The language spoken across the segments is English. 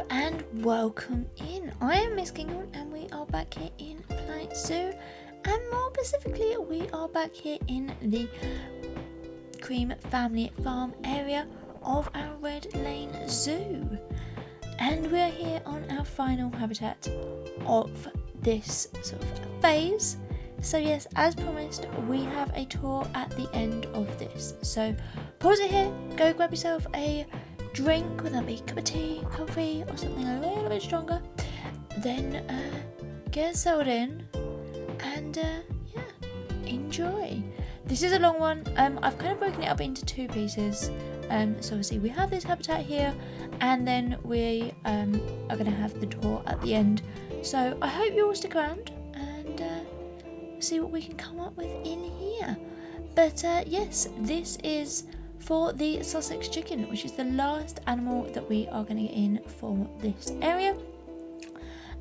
and welcome in. I am Miss Kinghorn and we are back here in Planet Zoo, and more specifically we are back here in the Cream Family Farm area of our Red Lane Zoo, and we are here on our final habitat of this sort of phase. So yes, as promised, we have a tour at the end of this, so pause it here, go grab yourself a drink, whether that be a cup of tea, coffee or something a little bit stronger, then get settled in and enjoy. This is a long one. I've kind of broken it up into two pieces. So obviously we have this habitat here, and then we are going to have the tour at the end. So I hope you all stick around and see what we can come up with in here. But yes, this is for the Sussex Chicken, which is the last animal that we are going to get in for this area.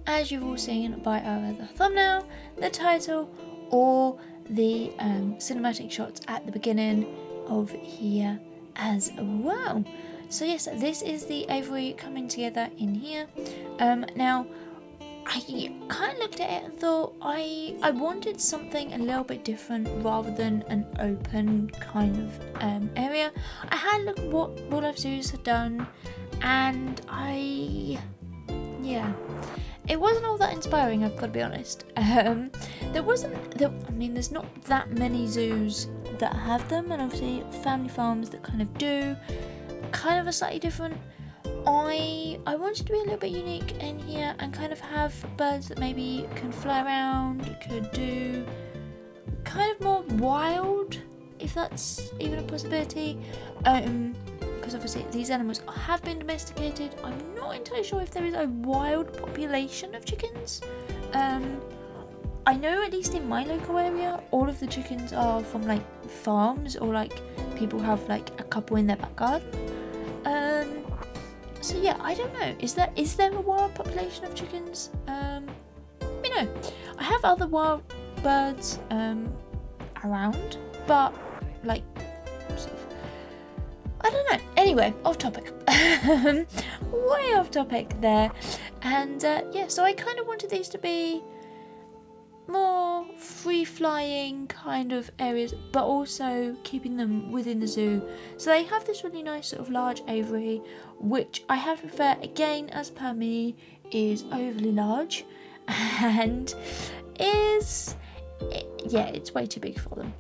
As you've all seen by either the thumbnail, the title, or the cinematic shots at the beginning of here as well. So yes, this is the Avery coming together in here. Now, I kind of looked at it and thought I wanted something a little bit different rather than an open kind of area. I had a look at what Real Life Zoos had done, and it wasn't all that inspiring, I've got to be honest. There's not that many zoos that have them, and obviously family farms that kind of do, kind of a slightly different. I wanted to be a little bit unique in here and kind of have birds that maybe can fly around, could do kind of more wild, if that's even a possibility. Because obviously these animals have been domesticated. I'm not entirely sure if there is a wild population of chickens. I know at least in my local area, all of the chickens are from like farms, or like people have like a couple in their back garden. So yeah, I don't know. Is there a wild population of chickens? I have other wild birds around, but like sort of, I don't know. Anyway, off topic. Way off topic there. And so I kind of wanted these to be more free-flying kind of areas, but also keeping them within the zoo. So they have this really nice sort of large aviary, which I have to prefer, again, as per me, is overly large and it's way too big for them.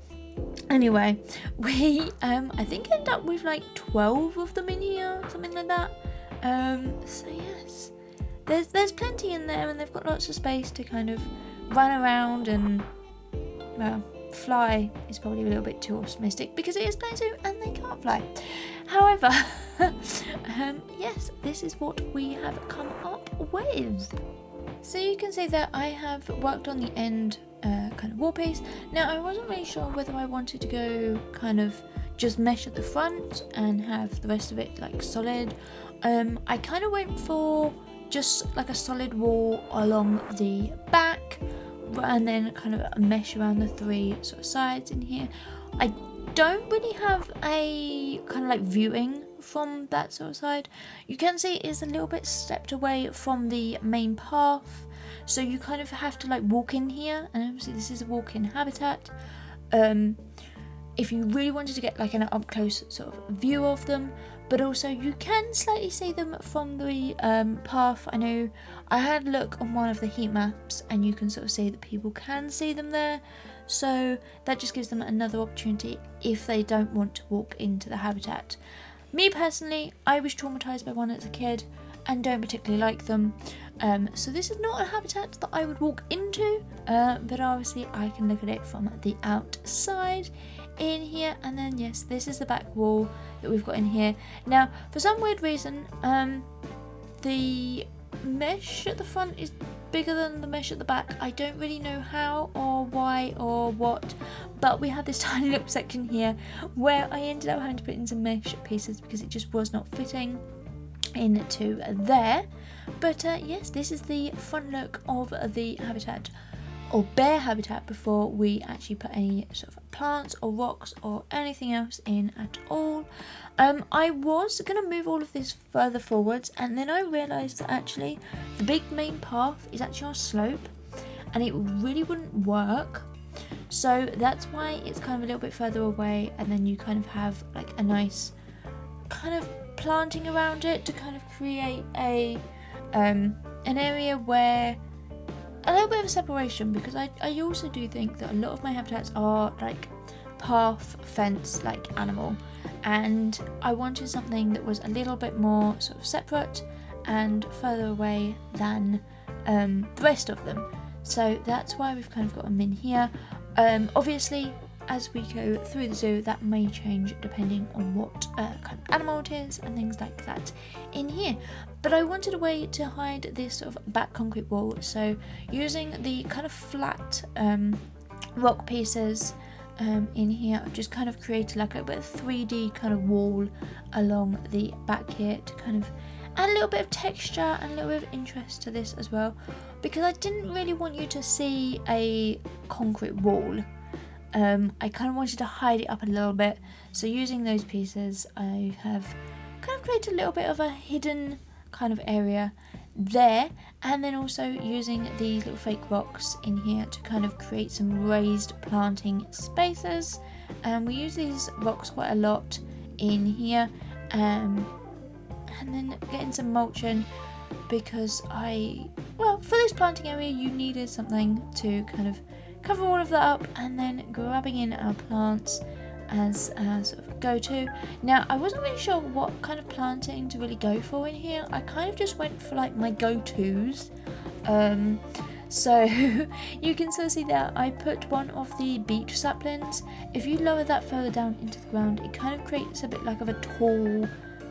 Anyway, we I think end up with like 12 of them in here, something like that. So yes, there's plenty in there, and they've got lots of space to kind of run around and, well, fly is probably a little bit too optimistic because it is Planet Zoo and they can't fly. However, yes, this is what we have come up with. So you can see that I have worked on the end kind of wall piece. Now, I wasn't really sure whether I wanted to go kind of just mesh at the front and have the rest of it like solid. I kind of went for just like a solid wall along the back, and then kind of a mesh around the three sort of sides in here. I don't really have a kind of like viewing from that sort of side. You can see it's a little bit stepped away from the main path, so you kind of have to like walk in here, and obviously this is a walk-in habitat. If you really wanted to get like an up close sort of view of them, but also you can slightly see them from the path. I know I had a look on one of the heat maps and you can sort of see that people can see them there, so that just gives them another opportunity if they don't want to walk into the habitat. Me personally, I was traumatised by one as a kid and don't particularly like them, so this is not a habitat that I would walk into, but obviously I can look at it from the outside in here. And then yes, this is the back wall that we've got in here. Now, for some weird reason, the mesh at the front is bigger than the mesh at the back. I don't really know how or why or what, but we had this tiny little section here where I ended up having to put in some mesh pieces because it just was not fitting into there. But yes, this is the front look of the habitat or bare habitat before we actually put any sort of plants or rocks or anything else in at all. I was going to move all of this further forwards, and then I realised that actually the big main path is actually on a slope and it really wouldn't work. So that's why it's kind of a little bit further away, and then you kind of have like a nice kind of planting around it to kind of create an area where a little bit of a separation, because I also do think that a lot of my habitats are like path fence like animal, and I wanted something that was a little bit more sort of separate and further away than the rest of them. So that's why we've kind of got them in here. Obviously, as we go through the zoo, that may change depending on what kind of animal it is and things like that in here. But I wanted a way to hide this sort of back concrete wall, so using the kind of flat rock pieces in here, I've just kind of created like a little bit of 3D kind of wall along the back here to kind of add a little bit of texture and a little bit of interest to this as well, because I didn't really want you to see a concrete wall. I kind of wanted to hide it up a little bit, so using those pieces I have kind of created a little bit of a hidden kind of area there, and then also using these little fake rocks in here to kind of create some raised planting spaces. And we use these rocks quite a lot in here, and then getting some mulching, because for this planting area you needed something to kind of cover all of that up, and then grabbing in our plants as a sort of go-to. Now, I wasn't really sure what kind of planting to really go for in here. I kind of just went for like my go-tos. So you can still see that I put one of the beech saplings. If you lower that further down into the ground, it kind of creates a bit like of a tall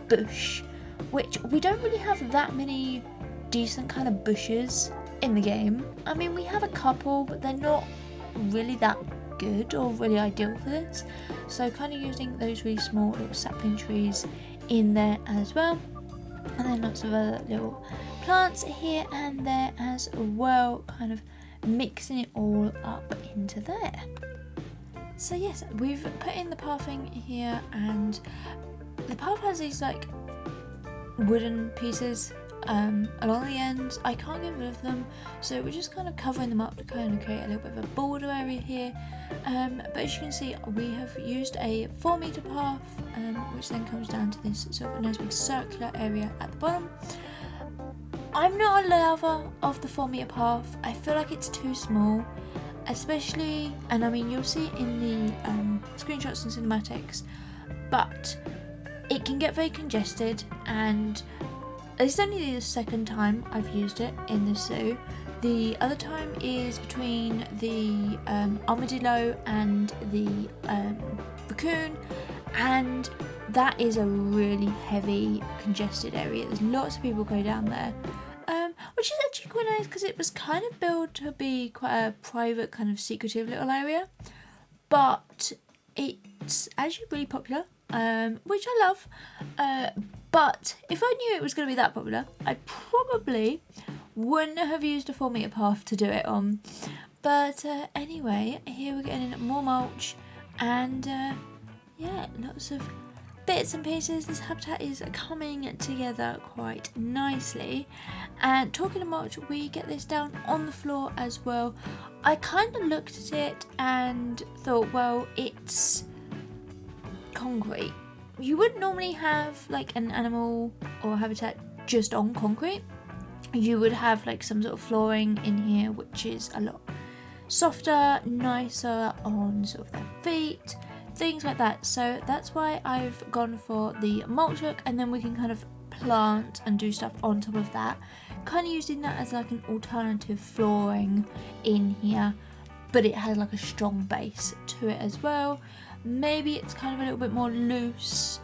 bush, which we don't really have that many decent kind of bushes in the game. I mean, we have a couple, but they're not really that good or really ideal for this. So kind of using those really small little sapling trees in there as well, and then lots of other little plants here and there as well, kind of mixing it all up into there. So yes, we've put in the pathing here, and the path has these like wooden pieces along the ends. I can't get rid of them, so we're just kind of covering them up to kind of create a little bit of a border area here. But as you can see, we have used a 4-meter path, which then comes down to this sort of nice big circular area at the bottom. I'm not a lover of the 4-meter path. I feel like it's too small, especially, and I mean you'll see it in the screenshots and cinematics, but it can get very congested, and this is only the second time I've used it in the zoo. The other time is between the armadillo and the raccoon, and that is a really heavy congested area. There's lots of people go down there, which is actually quite nice because it was kind of built to be quite a private kind of secretive little area, but it's actually really popular, which I love. But if I knew it was going to be that popular, I probably wouldn't have used a 4-meter path to do it on. But anyway, here we're getting more mulch, and yeah, lots of bits and pieces. This habitat is coming together quite nicely. And talking of mulch, we get this down on the floor as well. I kind of looked at it and thought, well, it's concrete. You wouldn't normally have like an animal or habitat just on concrete. You would have like some sort of flooring in here, which is a lot softer, nicer on sort of their feet, things like that. So that's why I've gone for the mulch look, and then we can kind of plant and do stuff on top of that, kind of using that as like an alternative flooring in here, but it has like a strong base to it as well. Maybe it's kind of a little bit more loose,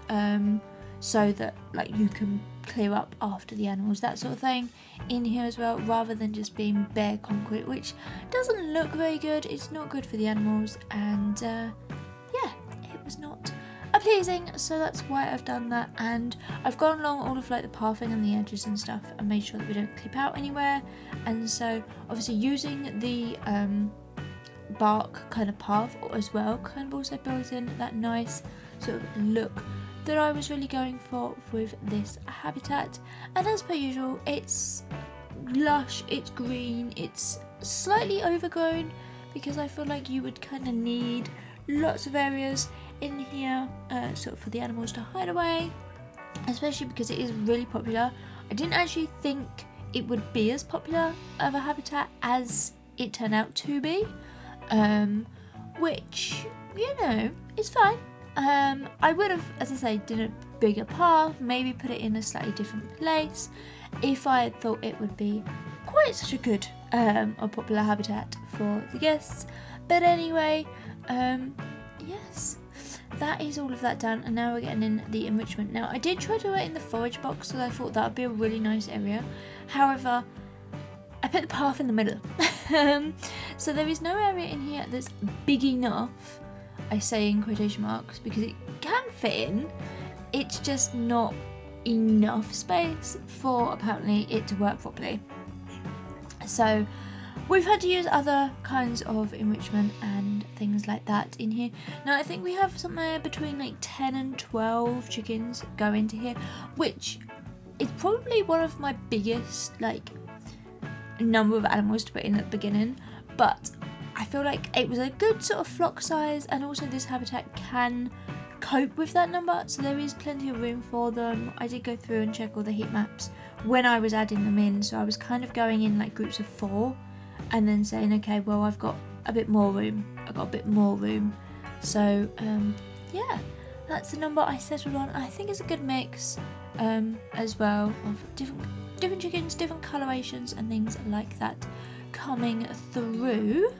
so that like you can clear up after the animals, that sort of thing in here as well, rather than just being bare concrete, which doesn't look very good. It's not good for the animals, and yeah, it was not a are pleasing, so that's why I've done that. And I've gone along all of like the pathing and the edges and stuff and made sure that we don't clip out anywhere. And so obviously using the bark kind of path as well kind of also builds in that nice sort of look that I was really going for with this habitat. And as per usual, it's lush, it's green, it's slightly overgrown because I feel like you would kind of need lots of areas in here sort of for the animals to hide away, especially because it is really popular. I didn't actually think it would be as popular of a habitat as it turned out to be, which, you know, is fine. I would have, as I say, done a bigger path, maybe put it in a slightly different place if I had thought it would be quite such a good or popular habitat for the guests. But anyway, yes, that is all of that done, and now we're getting in the enrichment. Now I did try to do it in the forage box because I thought that would be a really nice area. However, I put the path in the middle. So there is no area in here that's big enough, I say in quotation marks, because it can fit in. It's just not enough space for apparently it to work properly. So we've had to use other kinds of enrichment and things like that in here. Now I think we have somewhere between like 10 and 12 chickens go into here, which is probably one of my biggest like number of animals to put in at the beginning, but I feel like it was a good sort of flock size, and also this habitat can cope with that number, so there is plenty of room for them. I did go through and check all the heat maps when I was adding them in, so I was kind of going in like groups of 4 and then saying, okay, well, I've got a bit more room, so yeah, that's the number I settled on. I think it's a good mix as well of different chickens, different colorations and things like that coming through.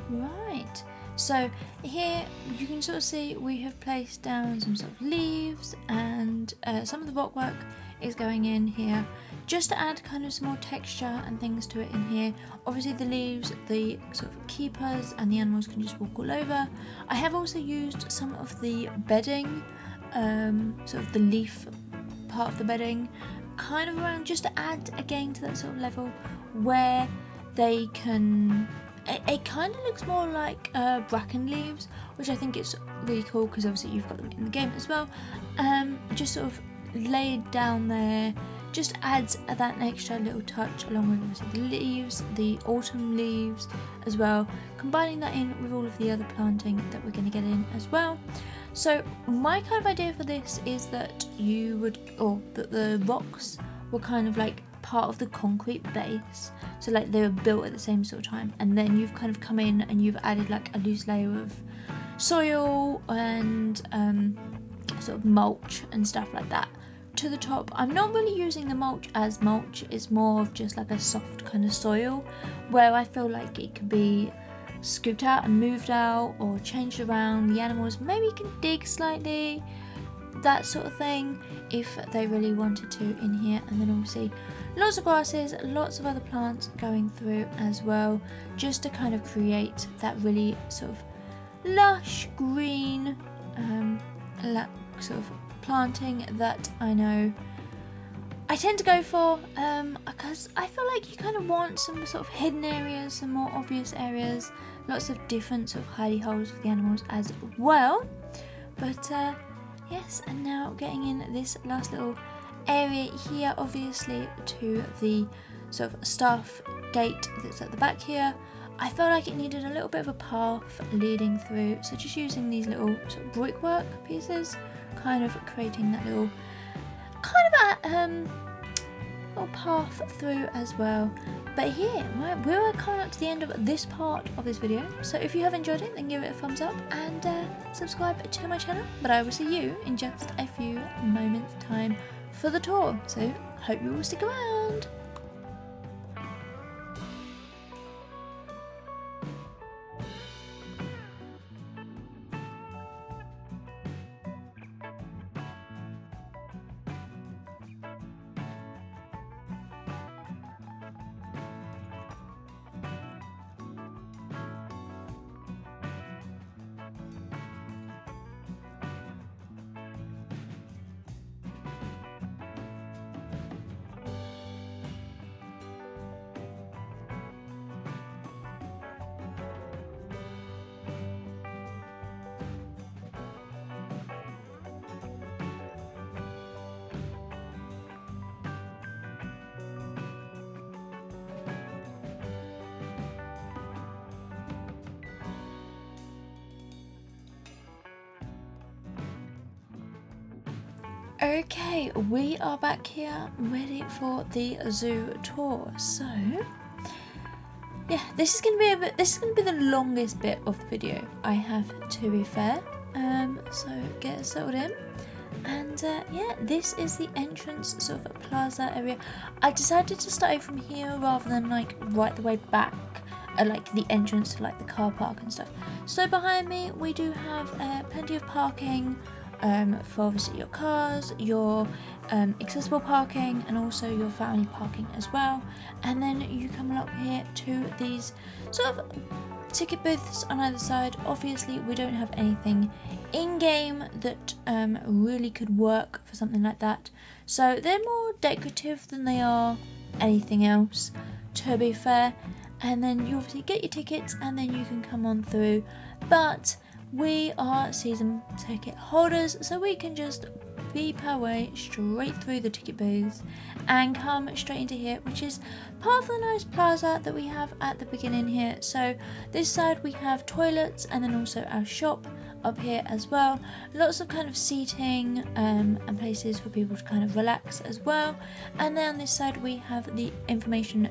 Right, so here you can sort of see we have placed down some sort of leaves, and some of the rock work is going in here just to add kind of some more texture and things to it in here. Obviously the leaves, the sort of keepers, and the animals can just walk all over. I have also used some of the bedding, sort of the leaf part of the bedding, kind of around just to add again to that sort of level where they can, it kind of looks more like bracken leaves, which I think is really cool because obviously you've got them in the game as well. Just sort of laid down there just adds that extra little touch, along with obviously the leaves, the autumn leaves as well, combining that in with all of the other planting that we're going to get in as well. So my kind of idea for this is that you would, or that the rocks were kind of like part of the concrete base, so like they were built at the same sort of time, and then you've kind of come in and you've added like a loose layer of soil and sort of mulch and stuff like that to the top. I'm not really using the mulch as mulch, it's more of just like a soft kind of soil where I feel like it could be scooped out and moved out or changed around. The animals maybe can dig slightly, that sort of thing, if they really wanted to in here. And then obviously lots of grasses, lots of other plants going through as well, just to kind of create that really sort of lush green sort of planting that I know I tend to go for, because I feel like you kind of want some sort of hidden areas, some more obvious areas, lots of different sort of hidey holes for the animals as well. But yes, and now getting in this last little area here, obviously to the sort of staff gate that's at the back here. I felt like it needed a little bit of a path leading through, so just using these little sort of brickwork pieces, kind of creating that little little path through as well. But here, we're coming up to the end of this part of this video, so if you have enjoyed it, then give it a thumbs up and subscribe to my channel. But I will see you in just a few moments time for the tour, so hope you will stick around. Okay, we are back here ready for the zoo tour. So yeah, this is gonna be the longest bit of the video I have, to be fair. So get settled in. And yeah, this is the entrance sort of plaza area. I decided to start out from here rather than like right the way back, like the entrance to like the car park and stuff. So behind me we do have plenty of parking for obviously your cars, your accessible parking, and also your family parking as well. And then you come up here to these sort of ticket booths on either side. Obviously we don't have anything in-game that really could work for something like that, so they're more decorative than they are anything else, to be fair. And then you obviously get your tickets and then you can come on through, but we are season ticket holders, so we can just beep our way straight through the ticket booths and come straight into here, which is part of the nice plaza that we have at the beginning here. So this side we have toilets and then also our shop up here as well. Lots of kind of seating and places for people to kind of relax as well. And then on this side we have the information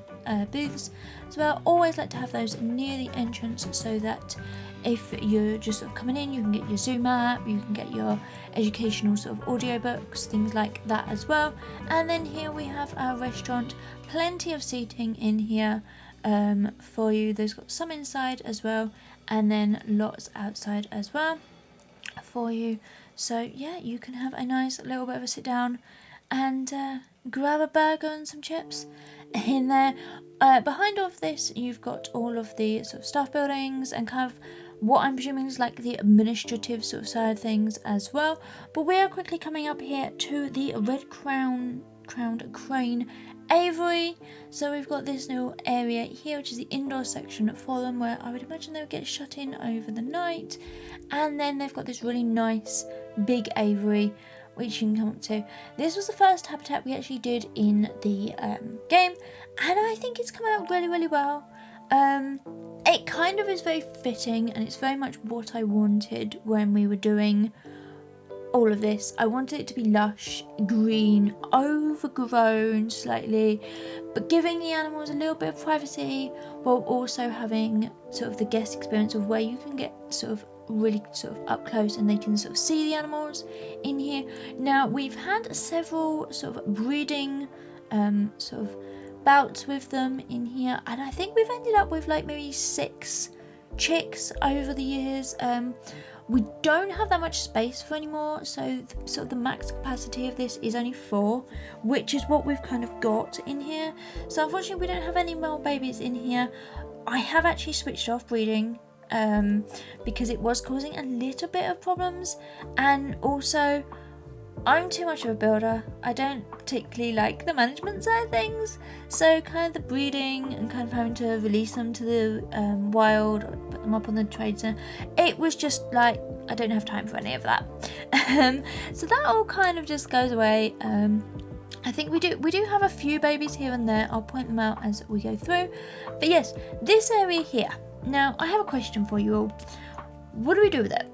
booths as well. Always like to have those near the entrance so that if you're just sort of coming in, you can get your Zoom app, you can get your educational sort of audiobooks, things like that as well. And then here we have our restaurant, plenty of seating in here for you. There's got some inside as well, and then lots outside as well for you. So yeah, you can have a nice little bit of a sit down and grab a burger and some chips in there. Behind all of this you've got all of the sort of staff buildings and kind of what I'm presuming is like the administrative sort of side of things as well. But we are quickly coming up here to the red crowned crane Avery. So we've got this little area here, which is the indoor section for them, where I would imagine they would get shut in over the night. And then they've got this really nice big Avery which you can come up to. This was the first habitat we actually did in the game, and I think it's come out really, really well. It kind of is very fitting, and it's very much what I wanted when we were doing all of this. I wanted it to be lush, green, overgrown slightly, but giving the animals a little bit of privacy while also having sort of the guest experience of where you can get sort of really sort of up close and they can sort of see the animals in here. Now we've had several sort of breeding sort of bouts with them in here, and I think we've ended up with like maybe 6 chicks over the years. We don't have that much space for anymore, so sort of the max capacity of this is only 4, which is what we've kind of got in here. So unfortunately we don't have any more babies in here. I have actually switched off breeding because it was causing a little bit of problems, and also I'm too much of a builder. I don't particularly like the management side of things, so kind of the breeding and kind of having to release them to the wild or put them up on the trade center, it was just like I don't have time for any of that. So that all kind of just goes away. I think we do have a few babies here and there. I'll point them out as we go through. But yes, this area here. Now I have a question for you all. What do we do with it?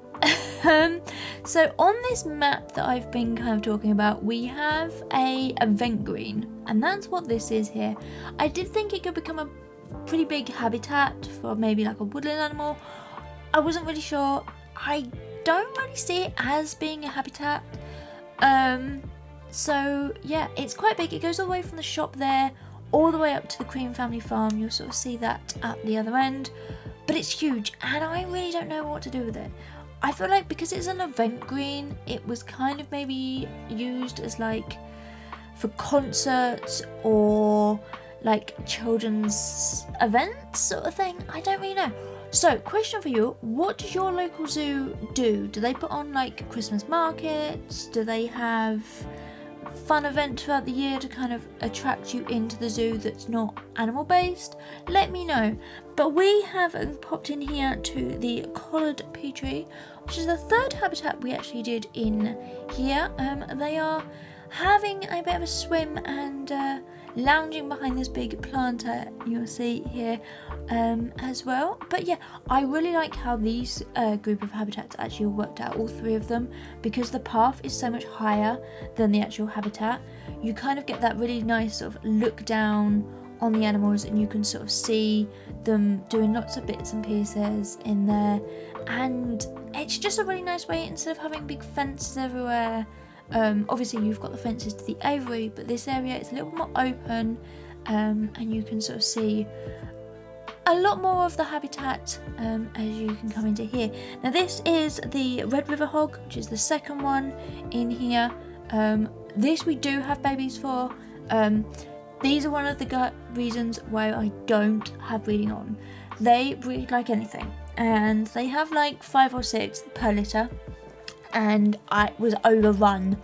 So on this map that I've been kind of talking about, we have a event green, and that's what this is here. I did think it could become a pretty big habitat for maybe like a woodland animal. I wasn't really sure. I don't really see it as being a habitat. So yeah, it's quite big. It goes all the way from the shop there all the way up to the Cream family farm. You'll sort of see that at the other end, but it's huge and I really don't know what to do with it. I feel like because it's an event green, it was kind of maybe used as like for concerts or like children's events sort of thing. I don't really know. So question for you, what does your local zoo do? Do they put on like Christmas markets? Do they have fun event throughout the year to kind of attract you into the zoo that's not animal based? Let me know. But we have popped in here to the collared petrie, which is the 3rd habitat we actually did in here. They are having a bit of a swim and lounging behind this big planter you'll see here as well. But yeah, I really like how these group of habitats actually worked out, all three of them, because the path is so much higher than the actual habitat. You kind of get that really nice sort of look down on the animals, and you can sort of see them doing lots of bits and pieces in there, and it's just a really nice way, instead of having big fences everywhere. Obviously you've got the fences to the Avery, but this area is a little bit more open, and you can sort of see a lot more of the habitat as you can come into here. Now this is the Red River Hog, which is the second one in here. This we do have babies for. These are one of the reasons why I don't have breeding on. They breed like anything, and they have like 5 or 6 per litter, and I was overrun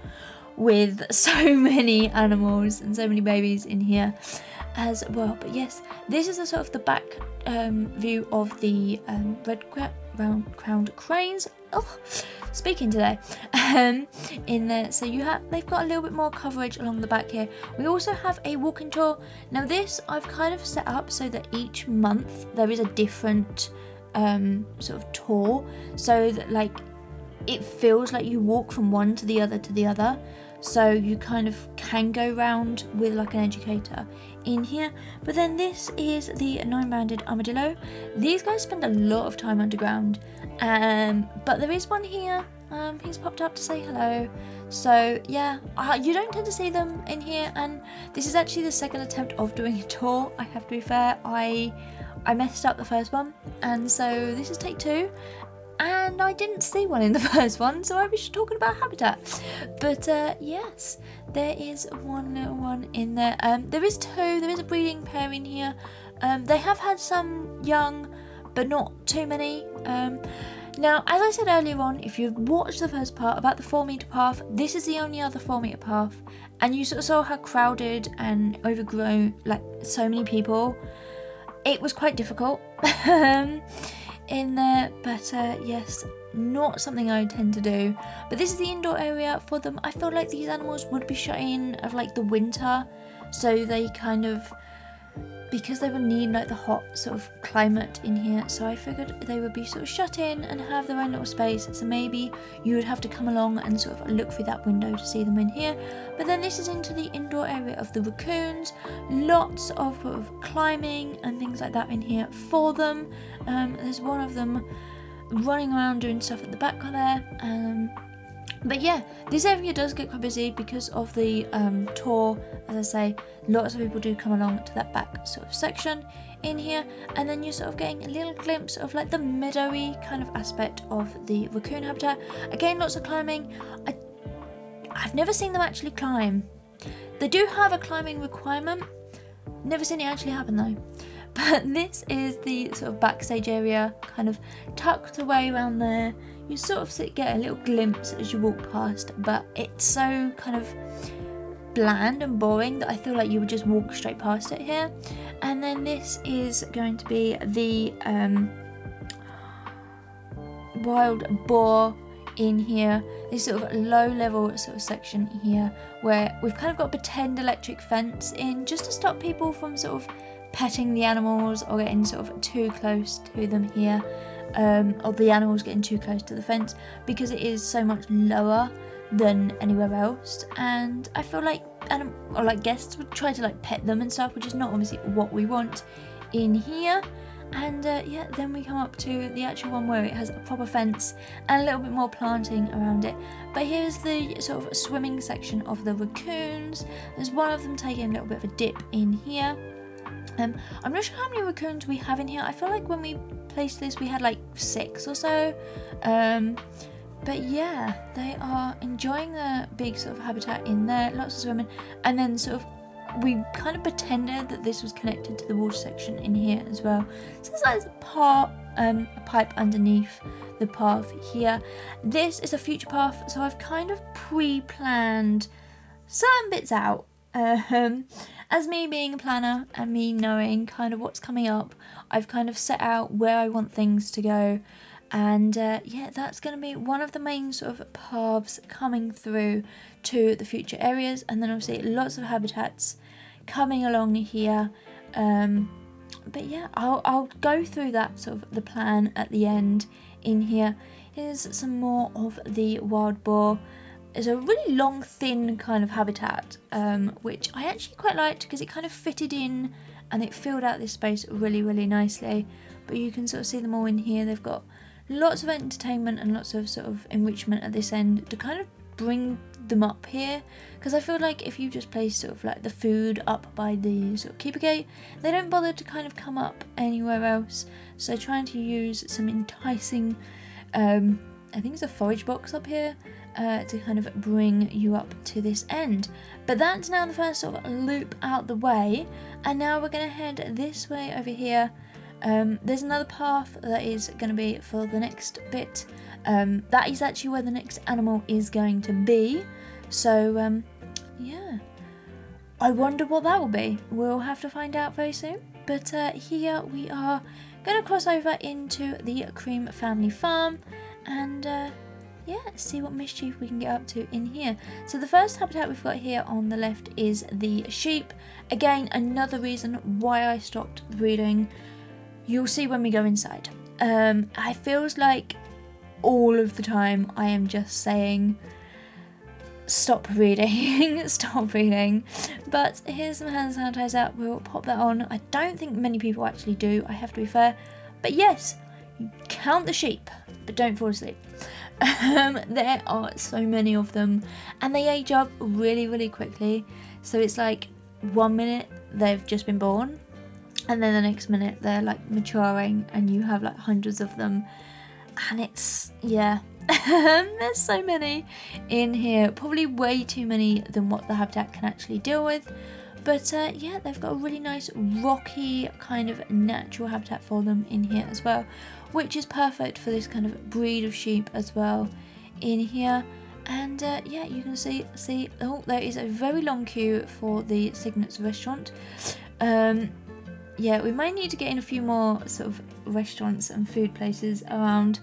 with so many animals and so many babies in here as well. But yes, this is the sort of the back view of the red-crowned cranes. Oh, speaking today. In there, so they've got a little bit more coverage along the back here. We also have a walking tour. Now this I've kind of set up so that each month there is a different sort of tour, so that like it feels like you walk from one to the other, so you kind of can go round with like an educator in here. But then this is the 9-banded armadillo. These guys spend a lot of time underground, but there is one here. He's popped up to say hello. So yeah, you don't tend to see them in here, and this is actually the second attempt of doing a tour. I have to be fair, I messed up the first one, and so this is take 2. And I didn't see one in the first one, so I was just talking about habitat. But yes, there is one little one in there. There is 2. There is a breeding pair in here. They have had some young, but not too many. Now, as I said earlier on, if you've watched the first part about the 4-metre path, this is the only other 4-metre path. And you sort of saw how crowded and overgrown, like so many people. It was quite difficult. In there, but yes, not something I tend to do. But this is the indoor area for them. I feel like these animals would be shut in of like the winter, so they kind of, because they would need like the hot sort of climate in here, so I figured they would be sort of shut in and have their own little space. So maybe you would have to come along and sort of look through that window to see them in here. But then this is into the indoor area of the raccoons. Lots of sort of climbing and things like that in here for them. There's one of them running around doing stuff at the back there. But yeah, this area does get quite busy because of the tour. As I say, lots of people do come along to that back sort of section in here, and then you're sort of getting a little glimpse of like the meadowy kind of aspect of the raccoon habitat. Again, lots of climbing. I've never seen them actually climb. They do have a climbing requirement. Never seen it actually happen though. But this is the sort of backstage area, kind of tucked away around there. You sort of get a little glimpse as you walk past, but it's so kind of bland and boring that I feel like you would just walk straight past it here. And then this is going to be the wild boar in here. This sort of low level sort of section here where we've kind of got a pretend electric fence in just to stop people from sort of petting the animals or getting sort of too close to them here, or the animals getting too close to the fence, because it is so much lower than anywhere else, and I feel like guests would try to like pet them and stuff, which is not obviously what we want in here. And yeah, then we come up to the actual one where it has a proper fence and a little bit more planting around it. But here's the sort of swimming section of the raccoons. There's one of them taking a little bit of a dip in here. I'm not sure how many raccoons we have in here. I feel like when we placed this we had like 6 or so. But yeah, they are enjoying the big sort of habitat in there, lots of swimming, and then sort of we kind of pretended that this was connected to the water section in here as well. So there's a pipe underneath the path here. This is a future path, so I've kind of pre-planned certain bits out. As me being a planner and me knowing kind of what's coming up, I've kind of set out where I want things to go. And yeah, that's going to be one of the main sort of paths coming through to the future areas. And then obviously lots of habitats coming along here. But yeah, I'll go through that sort of the plan at the end in here. Here's some more of the wild boar. It's a really long, thin kind of habitat, which I actually quite liked because it kind of fitted in and it filled out this space really, really nicely. But you can sort of see them all in here. They've got lots of entertainment and lots of sort of enrichment at this end to kind of bring them up here, because I feel like if you just place sort of like the food up by the sort of keeper gate, they don't bother to kind of come up anywhere else. So trying to use some enticing I think it's a forage box up here to kind of bring you up to this end. But that's now the first sort of loop out the way, and now we're going to head this way over here. There's another path that is going to be for the next bit. That is actually where the next animal is going to be. So yeah, I wonder what that will be. We'll have to find out very soon. But here we are going to cross over into the Cream family farm and yeah, see what mischief we can get up to in here. So the first habitat we've got here on the left is the sheep. Again, another reason why I stopped breeding. You'll see when we go inside. I feels like all of the time I am just saying stop breeding, stop breeding. But here's some hand sanitizer, we'll pop that on. I don't think many people actually do, I have to be fair. But yes, count the sheep, but don't fall asleep. There are so many of them and they age up really, really quickly. So it's like 1 minute they've just been born and then the next minute they're like maturing and you have like hundreds of them. And it's, yeah, there's so many in here, probably way too many than what the habitat can actually deal with. But yeah, they've got a really nice rocky kind of natural habitat for them in here as well, which is perfect for this kind of breed of sheep as well in here. And yeah, you can see, oh, there is a very long queue for the Signet's restaurant. Yeah, we might need to get in a few more sort of restaurants and food places around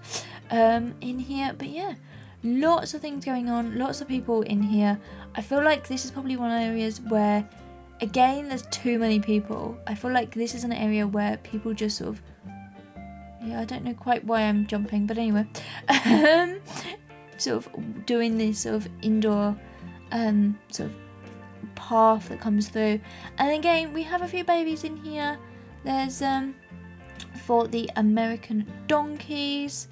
in here. But yeah, lots of things going on, lots of people in here. I feel like this is probably one of the areas where, again, there's too many people. I feel like this is an area where people just sort of, yeah, I don't know quite why I'm jumping, but anyway, sort of doing this sort of indoor sort of path that comes through. And again, we have a few babies in here. There's for the American donkeys.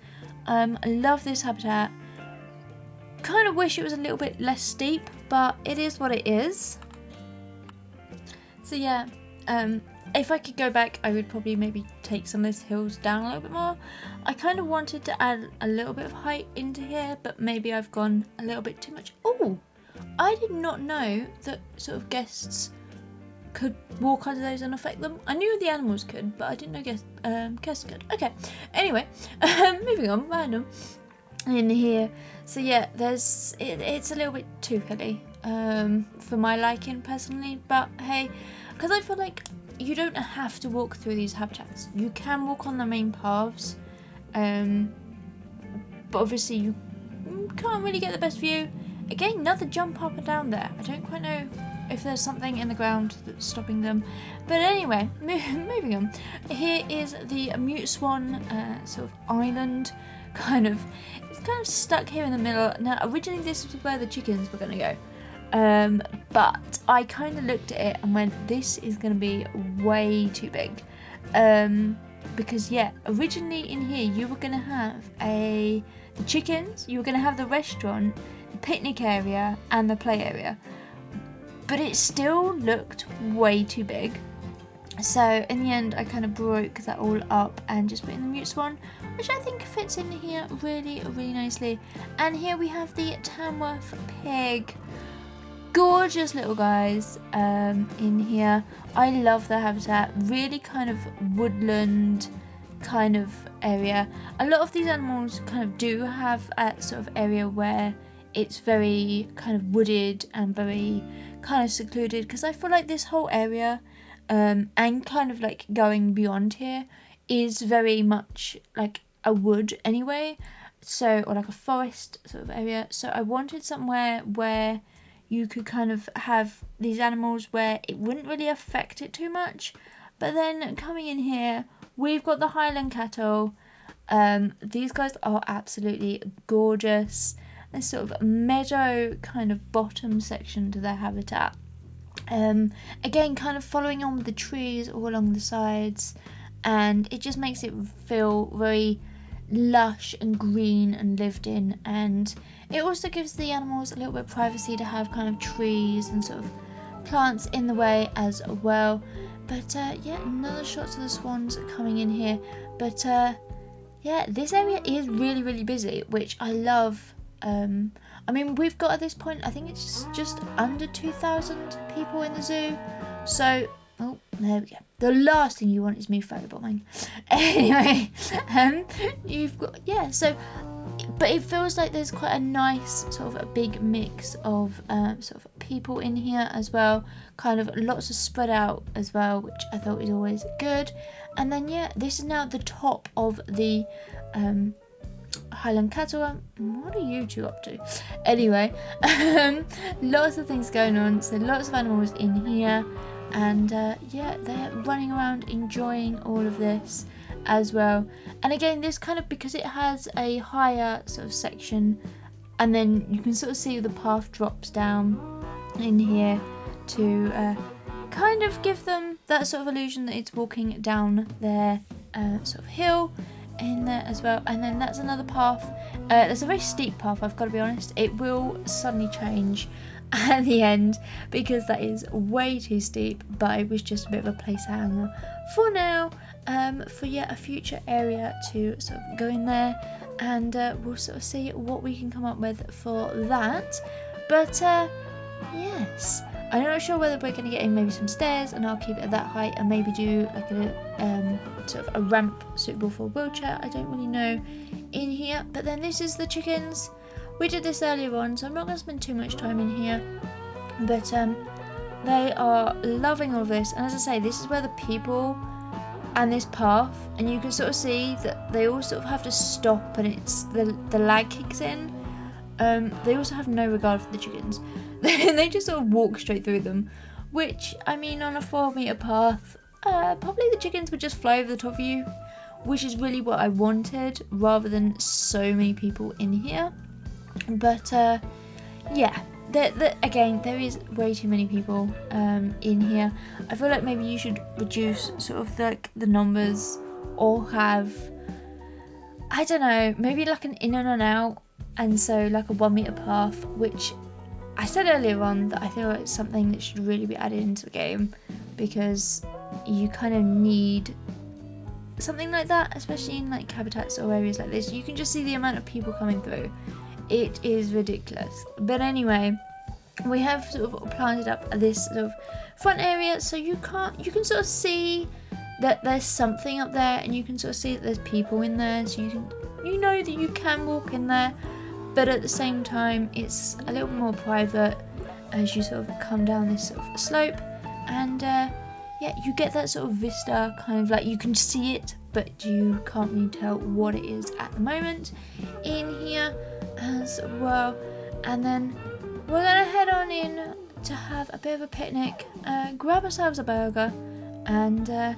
I love this habitat. Kind of wish it was a little bit less steep, but it is what it is. So yeah, if I could go back, I would probably maybe take some of these hills down a little bit more. I kind of wanted to add a little bit of height into here, but maybe I've gone a little bit too much. Oh, I did not know that sort of guests could walk under those and affect them. I knew the animals could, but I didn't know guests could. Okay, anyway, moving on, random in here. So yeah, it's a little bit too hilly for my liking personally, but hey, because I feel like you don't have to walk through these habitats. You can walk on the main paths, but obviously you can't really get the best view. Again, another jump up and down there. I don't quite know if there's something in the ground that's stopping them. But anyway, moving on. Here is the Mute Swan sort of island. It's kind of stuck here in the middle. Now, originally this was where the chickens were going to go. But I kind of looked at it and went, this is going to be way too big. Because yeah, originally in here you were going to have the chickens, you were going to have the restaurant, the picnic area and the play area, but it still looked way too big. So in the end I kind of broke that all up and just put in the Mute Swan, which I think fits in here really, really nicely. And here we have the Tamworth pig. Gorgeous little guys in here. I love the habitat, really kind of woodland kind of area. A lot of these animals kind of do have a sort of area where it's very kind of wooded and very kind of secluded, because I feel like this whole area and kind of like going beyond here is very much like a wood anyway, so, or like a forest sort of area. So I wanted somewhere where you could kind of have these animals where it wouldn't really affect it too much. But then coming in here, we've got the Highland cattle. These guys are absolutely gorgeous. This sort of meadow kind of bottom section to their habitat. Again, kind of following on with the trees all along the sides, and it just makes it feel very lush and green and lived in, and it also gives the animals a little bit of privacy to have kind of trees and sort of plants in the way as well. But yeah, another shots of the swans coming in here. But yeah, this area is really busy, which I love. I mean, we've got at this point, I think it's just under 2,000 people in the zoo. So, oh, there we go. The last thing you want is me photobombing. Anyway, you've got, yeah, so, but it feels like there's quite a nice sort of a big mix of sort of people in here as well. Kind of lots of spread out as well, which I thought was always good. And then, yeah, this is now the top of the Highland cattle. What are you two up to? Anyway, lots of things going on, so lots of animals in here, and yeah, they're running around enjoying all of this as well. And again, this kind of, because it has a higher sort of section, and then you can sort of see the path drops down in here to kind of give them that sort of illusion that it's walking down their sort of hill in there as well. And then that's another path. That's a very steep path, I've got to be honest. It will suddenly change at the end because that is way too steep, but it was just a bit of a placeholder for now, for yet a future area to sort of go in there, and we'll sort of see what we can come up with for that. But yes, I'm not sure whether we're going to get in maybe some stairs, and I'll keep it at that height, and maybe do like a sort of a ramp suitable for a wheelchair. I don't really know in here. But then this is the chickens. We did this earlier on, so I'm not going to spend too much time in here. But they are loving all of this, and as I say, this is where the people and this path, and you can sort of see that they all sort of have to stop, and it's the lag kicks in. They also have no regard for the chickens. They just sort of walk straight through them, which, I mean, on a 4-meter path, probably the chickens would just fly over the top of you, which is really what I wanted, rather than so many people in here. But yeah, again, there is way too many people in here. I feel like maybe you should reduce sort of the numbers, or have, I don't know, maybe like an in and an out, and so like a 1-meter path, which I said earlier on that I feel like it's something that should really be added into the game, because you kind of need something like that, especially in like habitats or areas like this. You can just see the amount of people coming through. It is ridiculous. But anyway, we have sort of planted up this sort of front area, so you can sort of see that there's something up there, and you can sort of see that there's people in there, so you know that you can walk in there. But at the same time, it's a little bit more private as you sort of come down this sort of slope, and yeah, you get that sort of vista, kind of like you can see it, but you can't really tell what it is at the moment in here as well. And then we're gonna head on in to have a bit of a picnic, grab ourselves a burger, and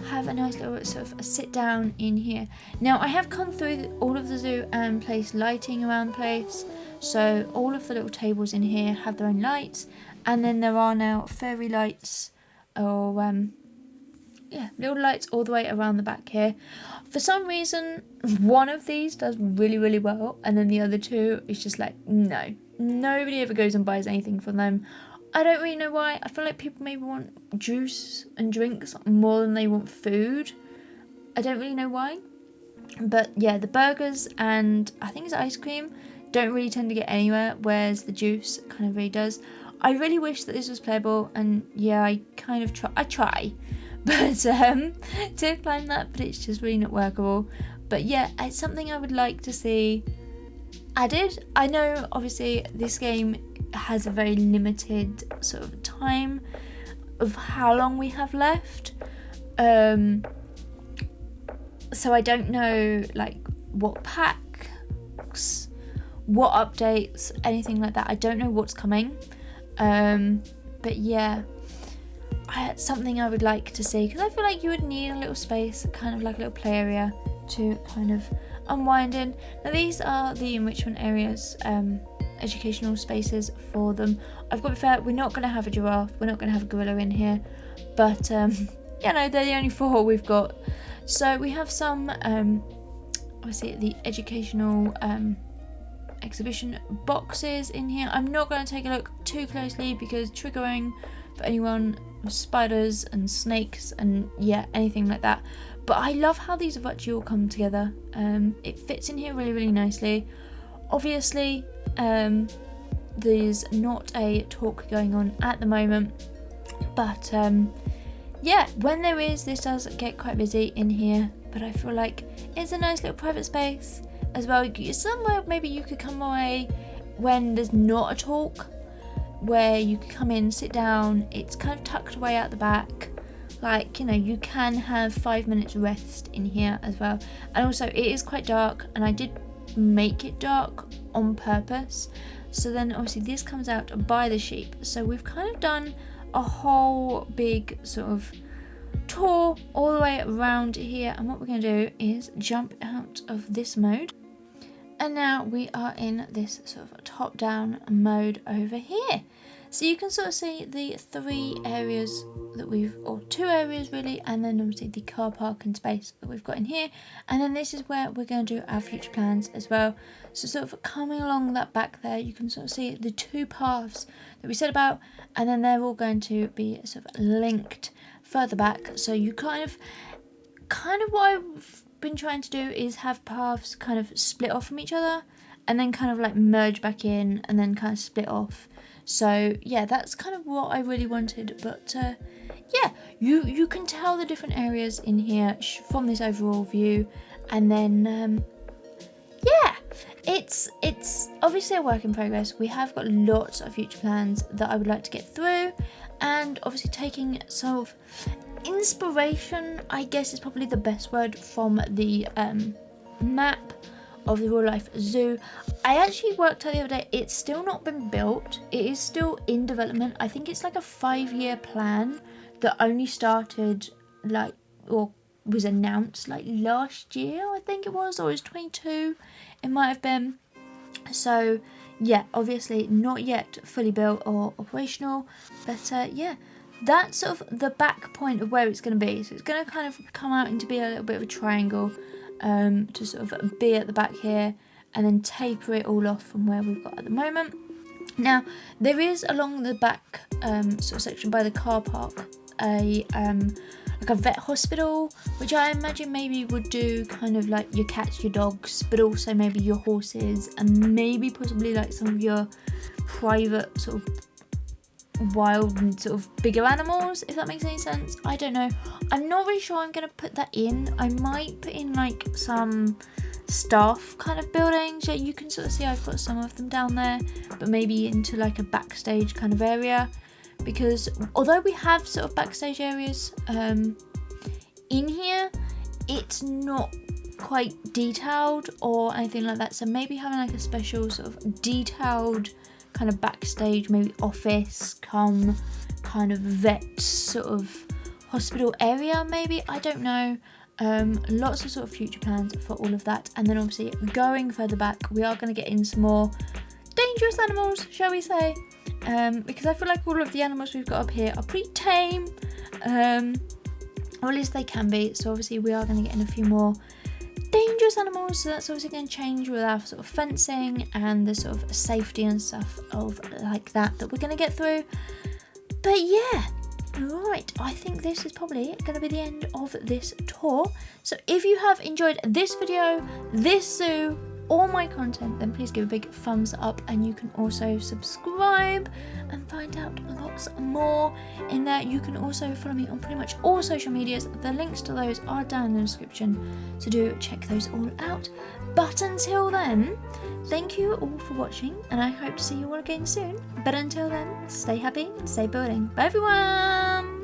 have a nice little sort of a sit down in here. Now, I have come through all of the zoo and placed lighting around the place, so all of the little tables in here have their own lights, and then there are now fairy lights, or yeah, little lights all the way around the back here. For some reason, one of these does really well, and then the other two is just like, no, nobody ever goes and buys anything from them. I don't really know why. I feel like people maybe want juice and drinks more than they want food. I don't really know why. But yeah, the burgers and I think it's ice cream don't really tend to get anywhere, whereas the juice kind of really does. I really wish that this was playable, and yeah, I kind of try, but to climb that, but it's just really not workable. But yeah, it's something I would like to see added. I know obviously this game has a very limited sort of time of how long we have left, so I don't know like what packs, what updates, anything like that. I don't know what's coming, But yeah, something I would like to see, because I feel like you would need a little space, kind of like a little play area to kind of unwind in. Now these are the enrichment areas, educational spaces for them. I've got to be fair, we're not going to have a giraffe, we're not going to have a gorilla in here, but you know, they're the only 4 we've got. So we have some obviously the educational exhibition boxes in here. I'm not going to take a look too closely because triggering for anyone with spiders and snakes and yeah, anything like that. But I love how these have actually all come together. It fits in here really, really nicely. Obviously, there's not a talk going on at the moment, but yeah, when there is, this does get quite busy in here. But I feel like it's a nice little private space as well. Somewhere maybe you could come away when there's not a talk, where you could come in, sit down. It's kind of tucked away out the back. Like, you know, you can have 5 minutes rest in here as well. And also it is quite dark, and I did make it dark on purpose. So then obviously this comes out by the sheep. So we've kind of done a whole big sort of tour all the way around here. And what we're going to do is jump out of this mode. And now we are in this sort of top down mode over here. So you can sort of see the 3 areas that or 2 areas really, and then obviously the car park and space that we've got in here. And then this is where we're going to do our future plans as well. So sort of coming along that back there, you can sort of see the 2 paths that we said about, and then they're all going to be sort of linked further back. So you kind of what I've been trying to do is have paths kind of split off from each other, and then kind of like merge back in, and then kind of split off. So yeah, that's kind of what I really wanted. But yeah, you can tell the different areas in here from this overall view. And then yeah, it's obviously a work in progress. We have got lots of future plans that I would like to get through, and obviously taking sort of inspiration, I guess is probably the best word, from the map of the Real Life Zoo. I actually worked out the other day, it's still not been built, it is still in development. I think it's like a 5-year plan that only started like, or was announced like last year, I think it was, or it was 22, it might have been. So yeah, obviously not yet fully built or operational, but yeah, that's sort of the back point of where it's going to be. So it's going to kind of come out into be a little bit of a triangle, to sort of be at the back here, and then taper it all off from where we've got at the moment. Now there is along the back sort of section by the car park like a vet hospital, which I imagine maybe would do kind of like your cats, your dogs, but also maybe your horses, and maybe possibly like some of your private sort of wild and sort of bigger animals, if that makes any sense. I don't know, I'm not really sure I'm going to put that in. I might put in like some staff kind of buildings. Yeah, you can sort of see I've got some of them down there, but maybe into like a backstage kind of area, because although we have sort of backstage areas in here, it's not quite detailed or anything like that. So maybe having like a special sort of detailed kind of backstage, maybe office come kind of vet sort of hospital area, maybe, I don't know. Lots of sort of future plans for all of that. And then obviously going further back, we are going to get in some more dangerous animals, shall we say, because I feel like all of the animals we've got up here are pretty tame, or at least they can be. So obviously we are going to get in a few more dangerous animals, so that's obviously going to change with our sort of fencing and the sort of safety and stuff of like that we're going to get through. But yeah, right, I think this is probably going to be the end of this tour. So if you have enjoyed this video, this zoo, or my content, then please give a big thumbs up, and you can also subscribe and find out lots more in there. You can also follow me on pretty much all social medias. The links to those are down in the description, so do check those all out. But until then, thank you all for watching, and I hope to see you all again soon. But until then, stay happy and stay building. Bye everyone!